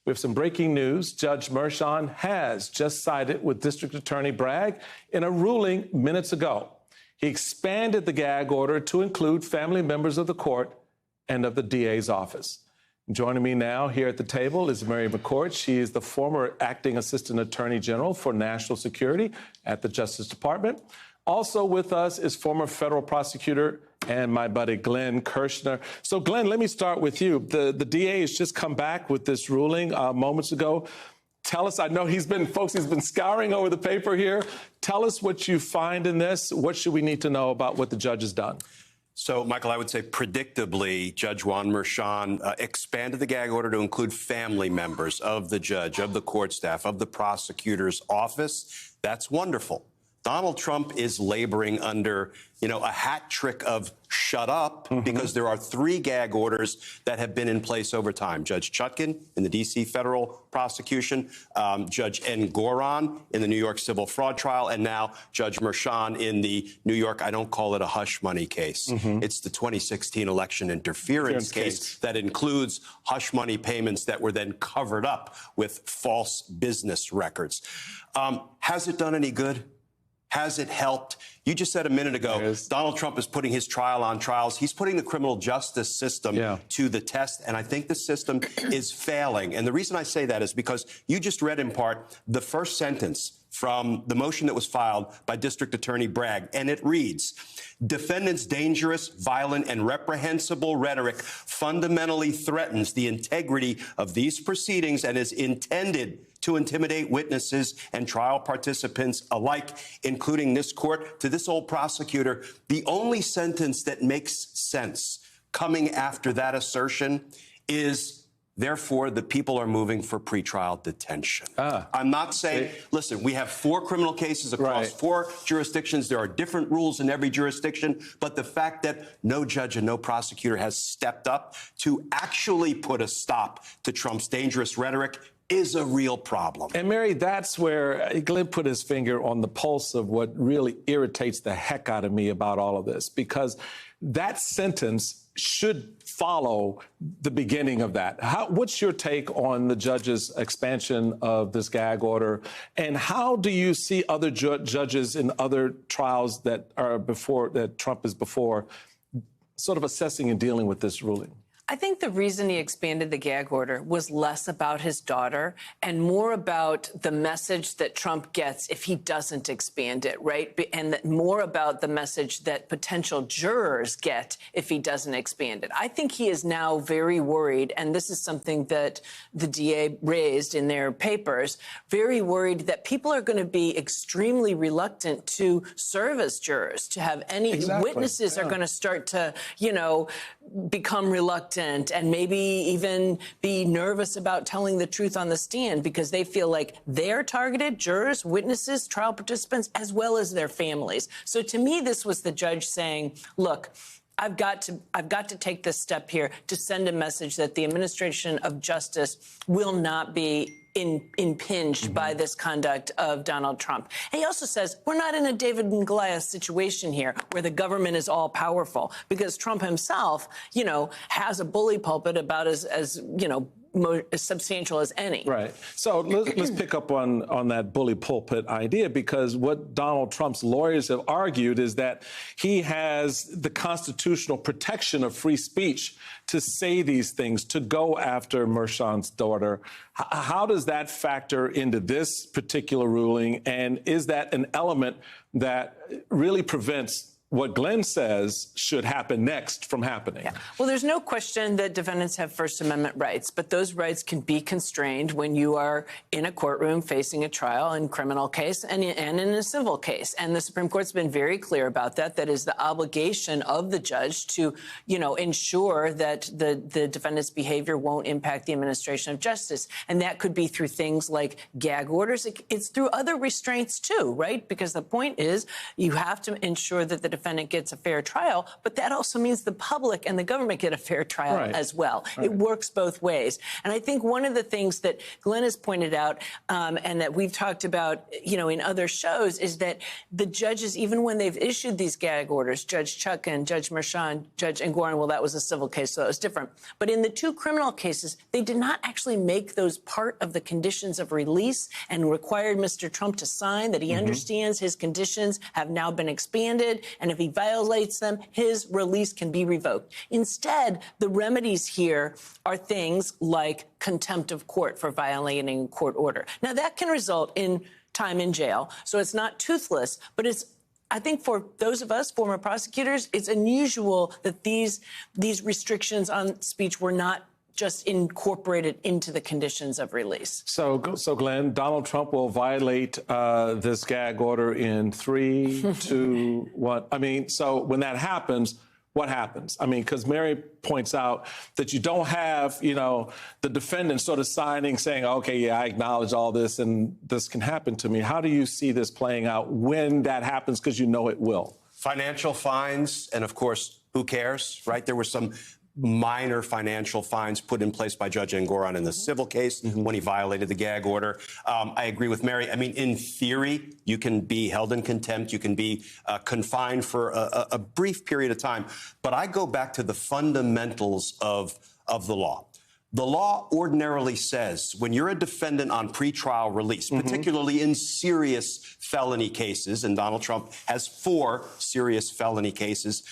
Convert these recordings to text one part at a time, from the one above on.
We have some breaking news. Judge Merchan has just sided with District Attorney Bragg in a ruling minutes ago. He expanded the gag order to include family members of the court and of the DA's office. Joining me now here at the table is Mary McCourt. She is the former acting assistant attorney general for national security at the Justice Department. Also with us is former federal prosecutor and my buddy Glenn Kirshner. So, Glenn, let me start with you. The DA has just come back with this ruling moments ago. Tell us, I know he's been scouring over the paper here. Tell us what you find in this. What should we need to know about what the judge has done? So, Michael, I would say predictably, Judge Juan Merchan expanded the gag order to include family members of the judge, of the court staff, of the prosecutor's office. That's wonderful. Donald Trump is laboring under, a hat trick of shut up because there are 3 gag orders that have been in place over time. Judge Chutkan in the D.C. federal prosecution, Judge Engoron in the New York civil fraud trial, and now Judge Merchan in the New York, I don't call it a hush money case. It's the 2016 election interference case that includes hush money payments that were then covered up with false business records. Has it done any good? Has it helped? You just said a minute ago, Donald Trump is putting his trial on trials. He's putting the criminal justice system to the test, and I think the system is failing. And the reason I say that is because you just read in part the first sentence from the motion that was filed by District Attorney Bragg, and it reads, defendant's dangerous, violent, and reprehensible rhetoric fundamentally threatens the integrity of these proceedings and is intended to intimidate witnesses and trial participants alike, including this court. To this old prosecutor, the only sentence that makes sense coming after that assertion is, therefore, the people are moving for pretrial detention. I'm not saying, listen, we have 4 criminal cases across 4 jurisdictions. There are different rules in every jurisdiction. But the fact that no judge and no prosecutor has stepped up to actually put a stop to Trump's dangerous rhetoric is a real problem. And Mary, that's where Glenn put his finger on the pulse of what really irritates the heck out of me about all of this, because that sentence should follow the beginning of that. What's your take on the judge's expansion of this gag order? And how do you see other judges in other trials that are that Trump is before sort of assessing and dealing with this ruling? I think the reason he expanded the gag order was less about his daughter and more about the message that Trump gets if he doesn't expand it, right? And more about the message that potential jurors get if he doesn't expand it. I think he is now very worried, and this is something that the DA raised in their papers, very worried that people are going to be extremely reluctant to serve as jurors, to have any witnesses are going to start to, become reluctant and maybe even be nervous about telling the truth on the stand because they feel like they're targeted, jurors, witnesses, trial participants, as well as their families. So to me, this was the judge saying, look, I've got to take this step here to send a message that the administration of justice will not be impinged by this conduct of Donald Trump. And he also says we're not in a David and Goliath situation here where the government is all powerful, because Trump himself, has a bully pulpit about as substantial as any. Right. So let's pick up on that bully pulpit idea, because what Donald Trump's lawyers have argued is that he has the constitutional protection of free speech to say these things, to go after Merchan's daughter. How does that factor into this particular ruling? And is that an element that really prevents what Glenn says should happen next from happening? Yeah. Well, there's no question that defendants have First Amendment rights, but those rights can be constrained when you are in a courtroom facing a trial in a criminal case and in a civil case. And the Supreme Court's been very clear about that. That is the obligation of the judge to, ensure that the defendant's behavior won't impact the administration of justice. And that could be through things like gag orders. It's through other restraints, too, right? Because the point is you have to ensure that the defendant gets a fair trial, but that also means the public and the government get a fair trial as well. It works both ways. And I think one of the things that Glenn has pointed out and that we've talked about, in other shows is that the judges, even when they've issued these gag orders, Judge Chutkan, Judge Merchan, Judge Engoron, well, that was a civil case, so it was different. But in the two criminal cases, they did not actually make those part of the conditions of release and required Mr. Trump to sign that he understands his conditions have now been expanded, and if he violates them, his release can be revoked. Instead, the remedies here are things like contempt of court for violating a court order. Now, that can result in time in jail, so it's not toothless, but I think for those of us, former prosecutors, it's unusual that these restrictions on speech were not just incorporated into the conditions of release. So Glenn, Donald Trump will violate this gag order in 3, 2, 1. I mean, so when that happens, what happens? I mean, because Mary points out that you don't have, the defendant sort of signing, saying, okay, yeah, I acknowledge all this and this can happen to me. How do you see this playing out when that happens? Because you know it will. Financial fines. And of course, who cares, right? There were some minor financial fines put in place by Judge Engoron in the civil case when he violated the gag order. I agree with Mary. I mean, in theory, you can be held in contempt. You can be confined for a brief period of time. But I go back to the fundamentals of the law. The law ordinarily says when you're a defendant on pretrial release, particularly in serious felony cases, and Donald Trump has 4 serious felony cases,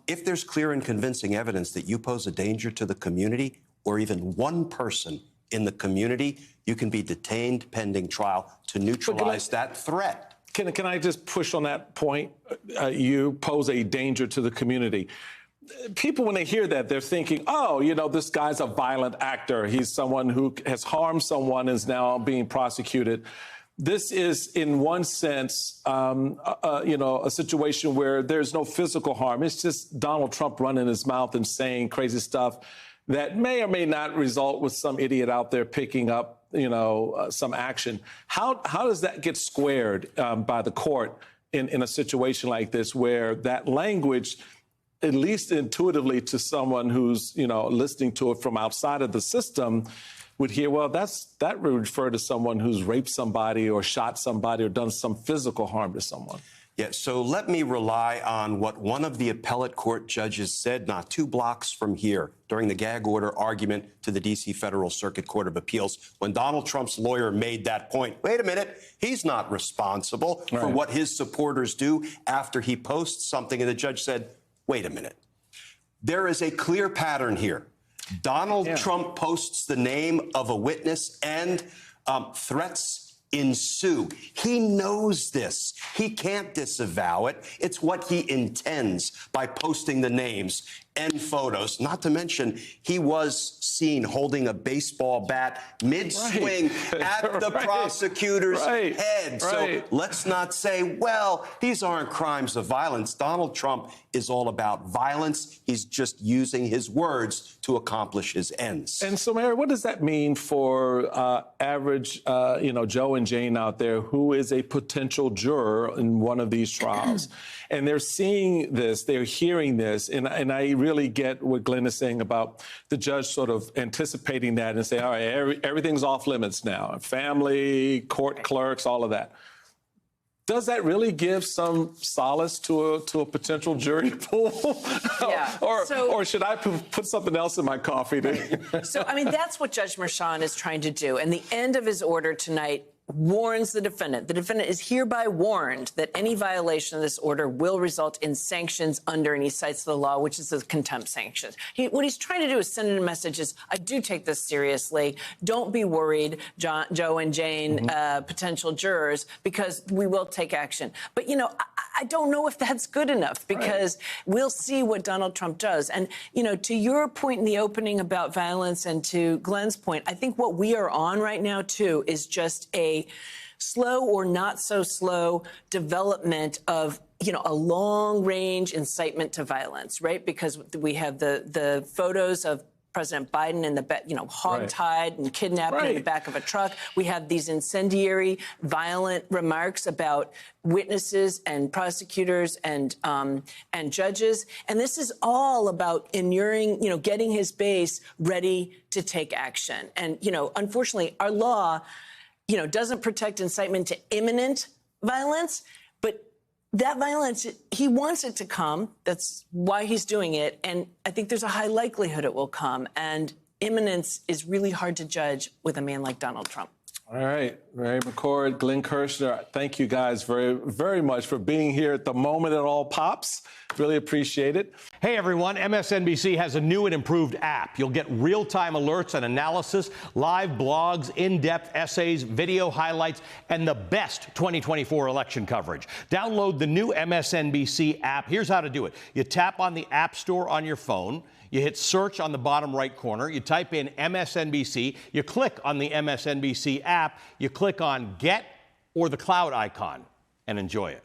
if there's clear and convincing evidence that you pose a danger to the community or even one person in the community, you can be detained pending trial to neutralize that threat. Can I just push on that point? You pose a danger to the community. People, when they hear that, they're thinking, oh, this guy's a violent actor. He's someone who has harmed someone and is now being prosecuted. This is, in one sense, a situation where there's no physical harm. It's just Donald Trump running his mouth and saying crazy stuff that may or may not result with some idiot out there picking up, some action. How does that get squared by the court in a situation like this where that language, at least intuitively to someone who's, listening to it from outside of the system, would hear, well, that would refer to someone who's raped somebody or shot somebody or done some physical harm to someone? Yeah, so let me rely on what one of the appellate court judges said not 2 blocks from here during the gag order argument to the D.C. Federal Circuit Court of Appeals when Donald Trump's lawyer made that point. Wait a minute, he's not responsible for what his supporters do after he posts something. And the judge said, wait a minute. There is a clear pattern here. Donald Trump posts the name of a witness and threats ensue. He knows this. He can't disavow it. It's what he intends by posting the names and photos. Not to mention, he was seen holding a baseball bat mid-swing at the prosecutor's head. So let's not say, well, these aren't crimes of violence. Donald Trump is all about violence. He's just using his words to accomplish his ends. And so, Mary, what does that mean for average, Joe and Jane out there who is a potential juror in one of these trials? And they're seeing this, they're hearing this, and I really get what Glenn is saying about the judge sort of anticipating that and say, all right, everything's off limits now, family, court clerks, all of that. Does that really give some solace to a potential jury pool? Yeah. or should I put something else in my coffee? So, I mean, that's what Judge Merchan is trying to do. And the end of his order tonight warns the defendant. The defendant is hereby warned that any violation of this order will result in sanctions under, and he cites the law, which is the contempt sanctions. What he's trying to do is send in a message is, I do take this seriously. Don't be worried, Joe and Jane, potential jurors, because we will take action. But, I don't know if that's good enough because we'll see what Donald Trump does. And, to your point in the opening about violence and to Glenn's point, I think what we are on right now, too, is just a slow or not so slow development of a long range incitement to violence, right? Because we have the photos of President Biden in the hog-tied and kidnapped in the Right. back of a truck. We have these incendiary, violent remarks about witnesses and prosecutors and judges. And this is all about inuring, getting his base ready to take action. And, unfortunately, our law, doesn't protect incitement to imminent violence, but that violence, he wants it to come. That's why he's doing it. And I think there's a high likelihood it will come. And imminence is really hard to judge with a man like Donald Trump. All right, Ray McCord, Glenn Kirshner, thank you guys very, very much for being here at the moment it all pops. Really appreciate it. Hey everyone, MSNBC has a new and improved app. You'll get real-time alerts and analysis, live blogs, in-depth essays, video highlights, and the best 2024 election coverage. Download the new MSNBC app. Here's how to do it. You tap on the App Store on your phone. You hit search on the bottom right corner. You type in MSNBC. You click on the MSNBC app. You click on Get or the cloud icon and enjoy it.